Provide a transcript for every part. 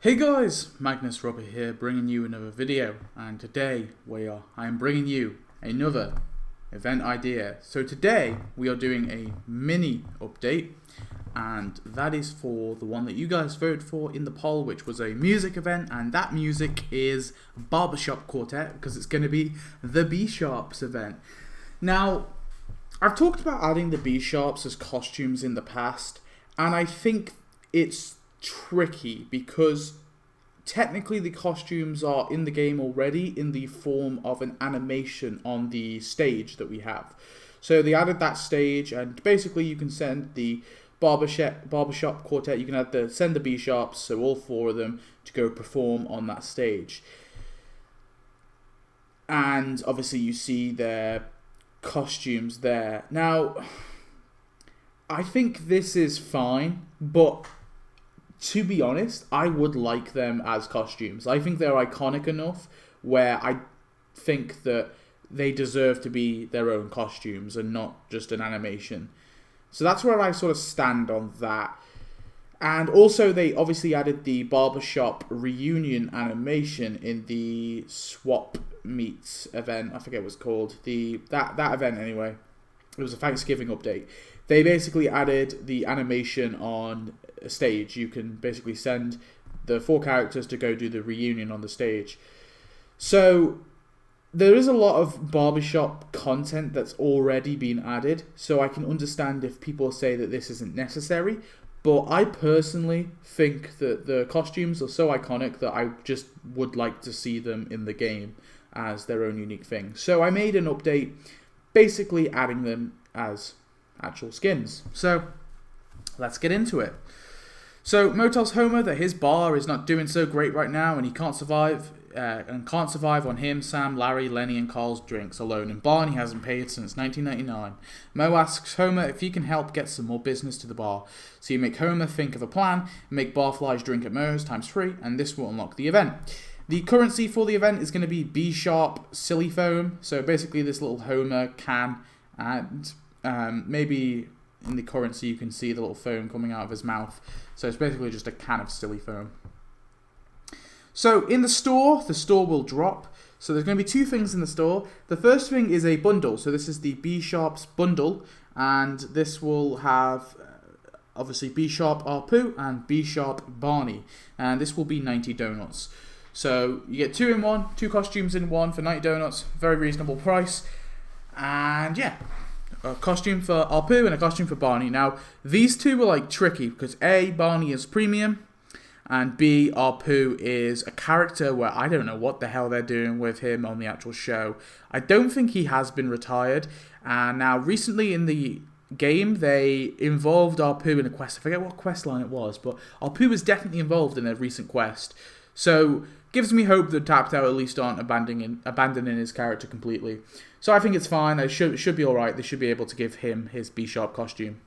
Hey guys, Magnus Robert here, bringing you another video, and today I am bringing you another event idea. So today we are doing a mini update, and that is for the one that you guys voted for in the poll, which was a music event, and that music is Barbershop Quartet, because it's going to be the B-Sharps event. Now, I've talked about adding the B-Sharps as costumes in the past, and I think it's tricky because technically the costumes are in the game already in the form of an animation on the stage that we have. So they added that stage, and basically you can send the barbershop quartet, you can send the B-Sharps, so all four of them, to go perform on that stage. And obviously you see their costumes there. Now, I think this is fine, but to be honest, I would like them as costumes. I think they're iconic enough where I think that they deserve to be their own costumes and not just an animation. So that's where I sort of stand on that. And also they obviously added the barbershop reunion animation in the Swap Meets event. I forget what it's called. That event anyway. It was a Thanksgiving update. They basically added the animation on a stage. You can basically send the four characters to go do the reunion on the stage. So there is a lot of barbershop content that's already been added, so I can understand if people say that this isn't necessary, but I personally think that the costumes are so iconic that I just would like to see them in the game as their own unique thing. So I made an update basically adding them as actual skins. So let's get into it. So Mo tells Homer that his bar is not doing so great right now, and he can't survive on him, Sam, Larry, Lenny, and Carl's drinks alone. And Barney hasn't paid since 1999. Mo asks Homer if he can help get some more business to the bar. So you make Homer think of a plan, make barflies drink at Moe's ×3, and this will unlock the event. The currency for the event is going to be B-Sharp Silly Foam. So basically this little Homer can, and maybe in the currency you can see the little foam coming out of his mouth. So it's basically just a can of silly foam. So in the store will drop. So there's going to be two things in the store. The first thing is a bundle. So this is the B-Sharps bundle, and this will have obviously B-Sharp Apu and B-Sharp Barney, and this will be 90 donuts. So you get two in one, two costumes in one for 90 donuts, very reasonable price. And yeah, a costume for Apu and a costume for Barney. Now, these two were like tricky because A, Barney is premium, and B, Apu is a character where I don't know what the hell they're doing with him on the actual show. I don't think he has been retired. And now, recently in the game, they involved Apu in a quest. I forget what quest line it was, but Apu was definitely involved in a recent quest. So gives me hope that Tapped Out at least aren't abandoning his character completely. So I think it's fine. It should be alright. They should be able to give him his B-Sharp costume.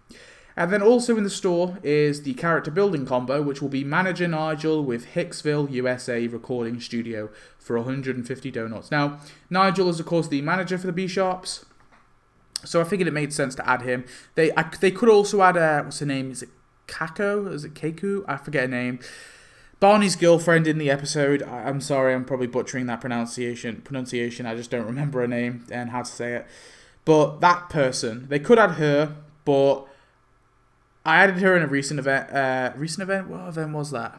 And then also in the store is the character building combo, which will be Manager Nigel with Hicksville, USA recording studio for 150 donuts. Now, Nigel is of course the manager for the B-Sharps, so I figured it made sense to add him. They could also add, what's her name? Is it Kako? Is it Keku? I forget her name. Barney's girlfriend in the episode. I'm sorry, I'm probably butchering that pronunciation. I just don't remember her name and how to say it. But that person, they could add her, but I added her in a recent event. What event was that?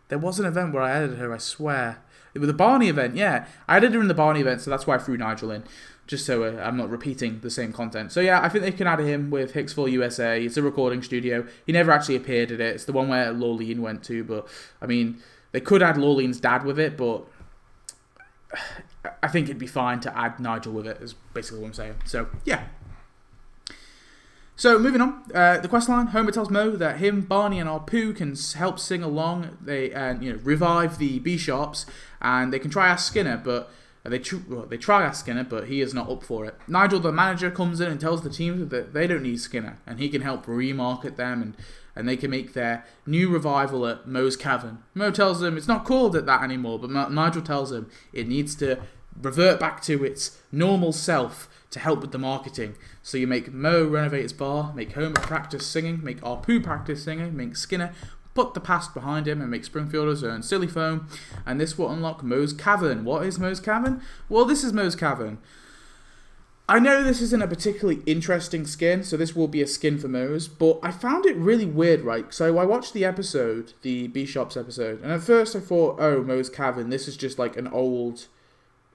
There was an event where I added her, I swear. It was the Barney event, yeah. I added her in the Barney event, so that's why I threw Nigel in. Just so I'm not repeating the same content. So yeah, I think they can add him with Hicksville, USA. It's a recording studio. He never actually appeared at it. It's the one where Lorleen went to, but I mean, they could add Lorleen's dad with it, but I think it'd be fine to add Nigel with it, is basically what I'm saying. So yeah. So moving on, the questline. Homer tells Mo that him, Barney, and Apu can help sing along. They revive the B-Sharps, and they can try Ask Skinner, but they try Ask Skinner, but he is not up for it. Nigel, the manager, comes in and tells the team that they don't need Skinner, and he can help remarket them, and they can make their new revival at Moes Cavern. Mo tells them it's not called at that anymore, but Nigel tells him it needs to revert back to its normal self to help with the marketing. So you make Mo renovate his bar, make Homer practice singing, make Apu practice singing, make Skinner put the past behind him and make Springfielders earn silly foam, and this will unlock Moes Cavern. What is Moes Cavern? Well, this is Moes Cavern. I know this isn't a particularly interesting skin, so this will be a skin for Moes, but I found it really weird, right? So I watched the episode, the B-Shops episode, and at first I thought, oh, Moes Cavern, this is just like an old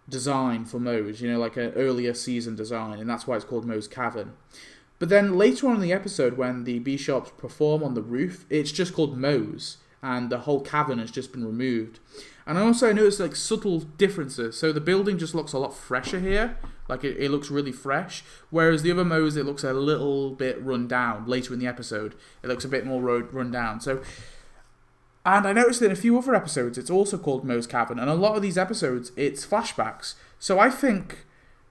design for Moes, like an earlier season design, and that's why it's called Moes Cavern. But then later on in the episode, when the B-Shops perform on the roof, it's just called Moes, and the whole cavern has just been removed. And I also noticed like subtle differences, so the building just looks a lot fresher here. Like, it looks really fresh, whereas the other Moes, it looks a little bit run down. Later in the episode, it looks a bit more run down. So, and I noticed that in a few other episodes, it's also called Moes Cavern, and a lot of these episodes, it's flashbacks. So I think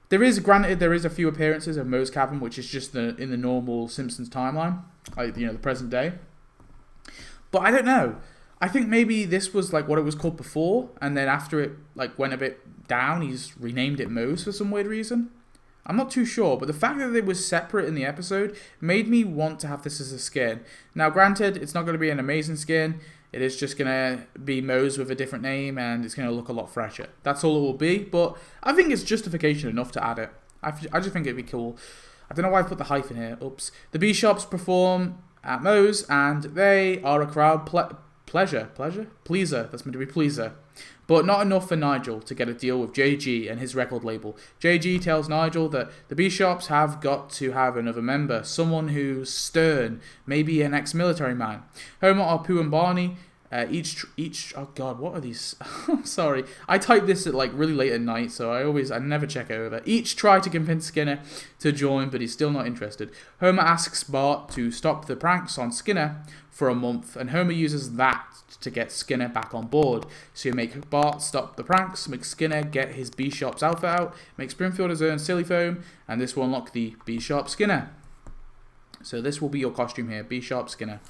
there is a few appearances of Moes Cavern, which is just in the normal Simpsons timeline, like the present day. But I don't know. I think maybe this was like what it was called before, and then after it like went a bit down, he's renamed it Moes for some weird reason. I'm not too sure, but the fact that it was separate in the episode made me want to have this as a skin. Now, granted, it's not going to be an amazing skin. It is just going to be Moes with a different name, and it's going to look a lot fresher. That's all it will be, but I think it's justification enough to add it. I just think it'd be cool. I don't know why I put the hyphen here. Oops. The B-Shops perform at Moes, and they are a crowd pleaser. That's meant to be pleaser. But not enough for Nigel to get a deal with JG and his record label. JG tells Nigel that the B-Shops have got to have another member, someone who's stern, maybe an ex-military man. Homer, Apu, and Barney each. Oh God, what are these? I'm sorry. I typed this at like really late at night, so I never check it over. Each try to convince Skinner to join, but he's still not interested. Homer asks Bart to stop the pranks on Skinner for a month, and Homer uses that to get Skinner back on board. So you make Bart stop the pranks, make Skinner get his B-Shops outfit out, make Springfielders earn silly foam, and this will unlock the B-Shop Skinner. So this will be your costume here, B-Shop Skinner.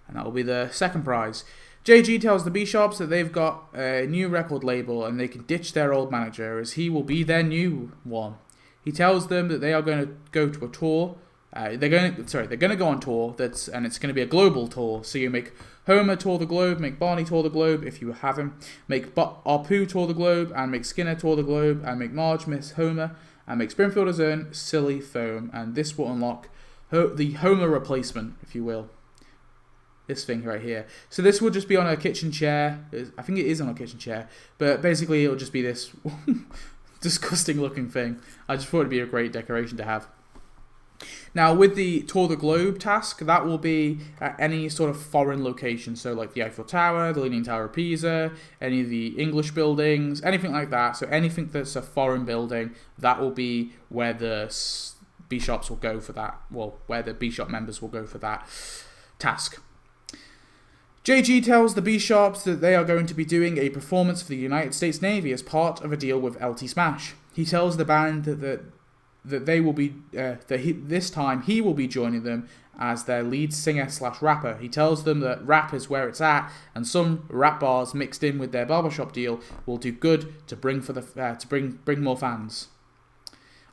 And that will be the second prize. JG tells the B-Shops that they've got a new record label and they can ditch their old manager as he will be their new one. He tells them that they are going to go to a tour. They're going to go on tour. And it's going to be a global tour. So you make Homer tour the globe, make Barney tour the globe if you have him, make Apu tour the globe, and make Skinner tour the globe, and make Marge miss Homer, and make Springfielders earn silly foam. And this will unlock the Homer replacement, if you will. This thing right here. So this will just be on a kitchen chair. I think it is on a kitchen chair, but basically it'll just be this disgusting looking thing. I just thought it'd be a great decoration to have. Now, with the Tour the Globe task, that will be at any sort of foreign location. So, like the Eiffel Tower, the Leaning Tower of Pisa, any of the English buildings, anything like that. So, anything that's a foreign building, that will be where the B-Shops will go for that. Well, where the B-Shop members will go for that task. JG tells the B-Shops that they are going to be doing a performance for the United States Navy as part of a deal with LT Smash. He tells the band that they will be this time he will be joining them as their lead singer / rapper. He tells them that rap is where it's at, and some rap bars mixed in with their barbershop deal will do good to bring more fans.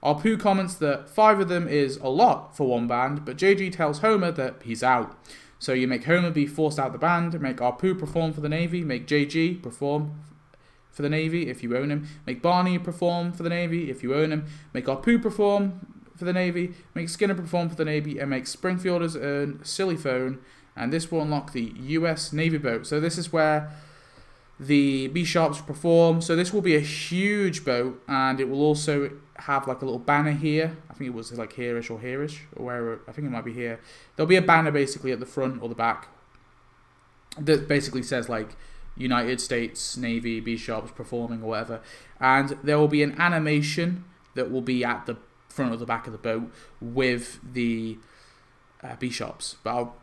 Apu comments that 5 of them is a lot for one band, but JG tells Homer that he's out. So you make Homer be forced out the band, make Apu perform for the Navy, make JG perform for the Navy if you own him, make Barney perform for the Navy if you own him, make Apu perform for the Navy, make Skinner perform for the Navy, and make Springfielders earn silly phone, and this will unlock the US Navy boat. So this is where the B-Shops perform. So this will be a huge boat, and it will also have like a little banner here. I think it was like here-ish or here-ish, or wherever. I think it might be here. There'll be a banner basically at the front or the back that basically says like United States Navy B-Shops performing or whatever. And there will be an animation that will be at the front or the back of the boat with the B-Shops. But I'll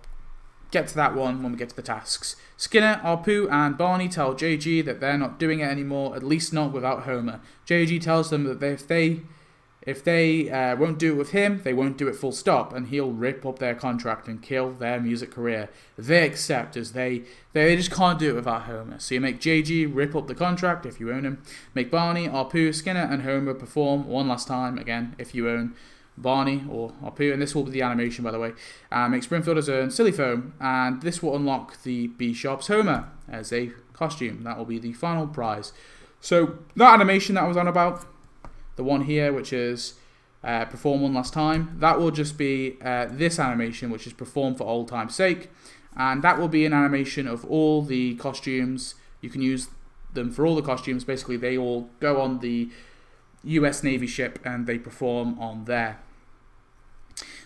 get to that one when we get to the tasks. Skinner, Apu, and Barney tell JG that they're not doing it anymore, at least not without Homer. JG tells them that if they won't do it with him, they won't do it full stop, and he'll rip up their contract and kill their music career. They accept as they just can't do it without Homer. So you make JG rip up the contract if you own him. Make Barney, Apu, Skinner, and Homer perform one last time again if you own Barney or Apu, and this will be the animation, by the way. Make Springfielders earn Silly Foam, and this will unlock the B-Shop's Homer as a costume. That will be the final prize. So that animation that I was on about, the one here, which is perform one last time, that will just be this animation, which is perform for old time's sake, and that will be an animation of all the costumes. You can use them for all the costumes. Basically, they all go on the US Navy ship and they perform on there.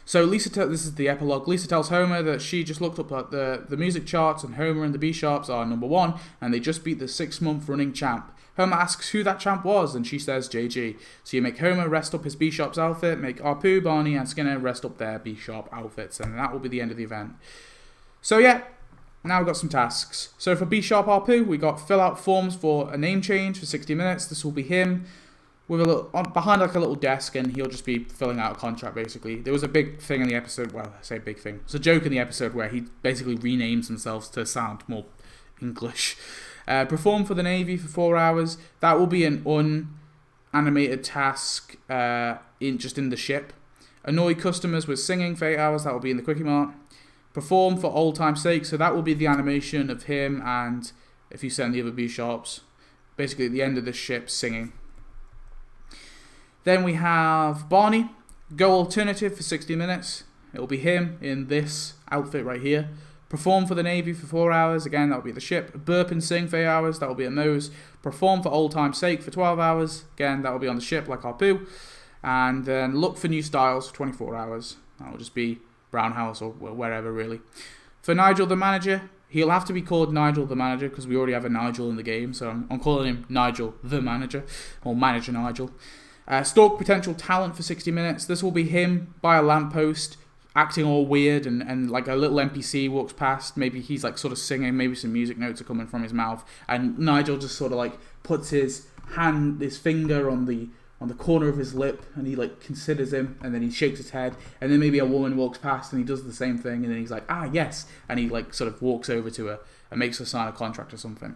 So this is the epilogue. Lisa tells Homer that she just looked up at the music charts and Homer and the B-Sharps are #1 and they just beat the 6-month running champ. Homer asks who that champ was and she says JG. So you make Homer rest up his B-Sharps outfit, make Apu, Barney and Skinner rest up their B-Sharp outfits, and that will be the end of the event. So yeah, now we've got some tasks. So for B-Sharp Apu, we got fill out forms for a name change for 60 minutes. This will be him with a little behind like a little desk, and he'll just be filling out a contract basically. There was a big thing in the episode, well, I say big thing, it's a joke in the episode where he basically renames himself to sound more English. Perform for the Navy for 4 hours. That will be an unanimated task in the ship. Annoy customers with singing for 8 hours. That will be in the Quickie Mart. Perform for old time's sake. So that will be the animation of him and if you send the other B-Sharps, basically at the end of the ship singing. Then we have Barney. Go alternative for 60 minutes. It will be him in this outfit right here. Perform for the Navy for 4 hours. Again, that will be the ship. Burp and sing for 8 hours. That will be at Moes. Perform for old time's sake for 12 hours. Again, that will be on the ship like Apu. And then look for new styles for 24 hours. That will just be Brown House or wherever really. For Nigel the manager, he'll have to be called Nigel the manager because we already have a Nigel in the game. So I'm calling him Nigel the manager or Manager Nigel. Stalk potential talent for 60 minutes. This will be him by a lamppost, acting all weird, and like a little NPC walks past. Maybe he's like sort of singing, maybe some music notes are coming from his mouth, and Nigel just sort of like puts his finger on the corner of his lip, and he like considers him, and then he shakes his head, and then maybe a woman walks past, and he does the same thing, and then he's like, ah yes, and he like sort of walks over to her and makes her sign a contract or something.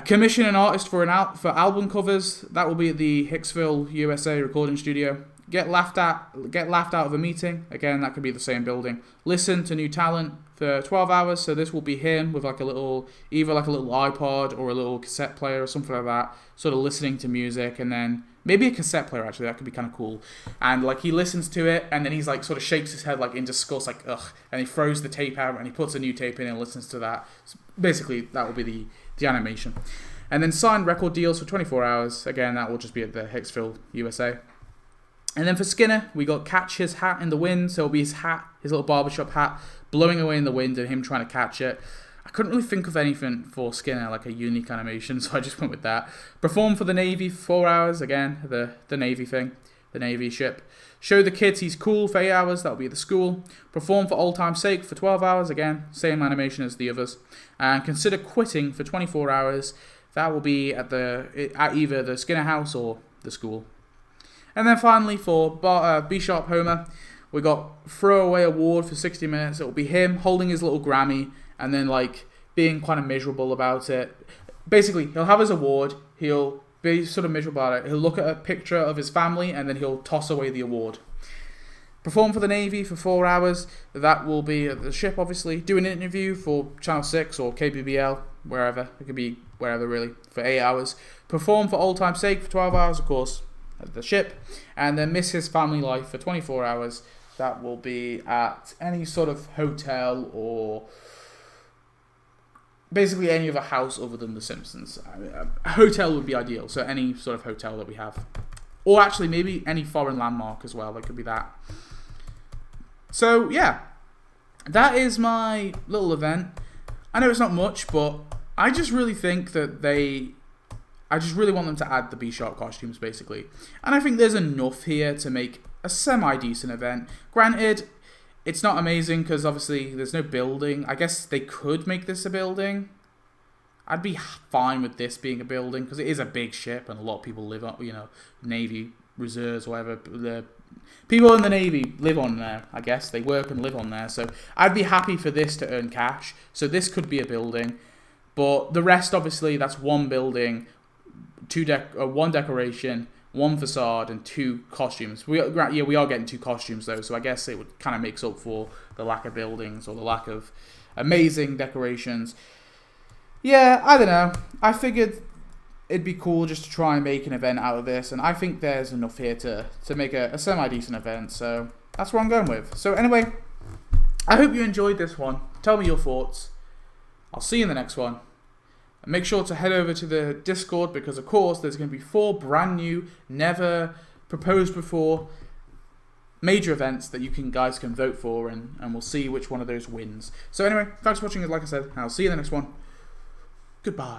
Commission an artist for album covers. That will be at the Hicksville, USA recording studio. Get laughed out of a meeting. Again, that could be the same building. Listen to new talent for 12 hours. So this will be him with like either like a little iPod or a little cassette player or something like that, sort of listening to music, and then maybe a cassette player actually. That could be kind of cool. And like he listens to it, and then he's like sort of shakes his head like in disgust, like ugh, and he throws the tape out and he puts a new tape in and listens to that. So basically, that will be the animation. And then sign record deals for 24 hours. Again, that will just be at the Hicksville, USA. And then for Skinner, we got catch his hat in the wind. So it'll be his little barbershop hat, blowing away in the wind and him trying to catch it. I couldn't really think of anything for Skinner, like a unique animation, so I just went with that. Perform for the Navy for 4 hours. Again, the Navy thing, the Navy ship. Show the kids he's cool for 8 hours. That'll be the school. Perform for old time's sake for 12 hours. Again, same animation as the others. And consider quitting for 24 hours. That will be at either the Skinner house or the school. And then finally for B-Sharp Homer, we got throwaway award for 60 minutes. It will be him holding his little Grammy and then like being kind of miserable about it. Basically, he'll have his award. He'll be sort of miserable about it. He'll look at a picture of his family and then he'll toss away the award. Perform for the Navy for 4 hours. That will be at the ship, obviously. Do an interview for Channel 6 or KBBL, wherever. It could be wherever, really, for 8 hours. Perform for old time's sake for 12 hours, of course, at the ship. And then miss his family life for 24 hours. That will be at any sort of hotel or basically any other house other than the Simpsons. A hotel would be ideal, so any sort of hotel that we have. Or actually, maybe any foreign landmark as well. That could be that. So, yeah. That is my little event. I know it's not much, but I just really think that I just really want them to add the B-Sharp costumes, basically. And I think there's enough here to make a semi-decent event. Granted, it's not amazing because obviously there's no building. I guess they could make this a building. I'd be fine with this being a building because it is a big ship and a lot of people live on, Navy reserves, whatever. The people in the Navy live on there, I guess. They work and live on there. So I'd be happy for this to earn cash. So this could be a building. But the rest, obviously, that's one building, one decoration, 1 facade and 2 costumes. We are getting 2 costumes though, so I guess it would kind of makes up for the lack of buildings or the lack of amazing decorations. Yeah, I don't know. I figured it'd be cool just to try and make an event out of this, and I think there's enough here to make a semi-decent event, so that's what I'm going with. So anyway, I hope you enjoyed this one. Tell me your thoughts. I'll see you in the next one. And make sure to head over to the Discord, because of course there's going to be 4 brand new, never proposed before major events that you guys can vote for, and we'll see which one of those wins. So anyway, thanks for watching. Like I said, I'll see you in the next one. Goodbye.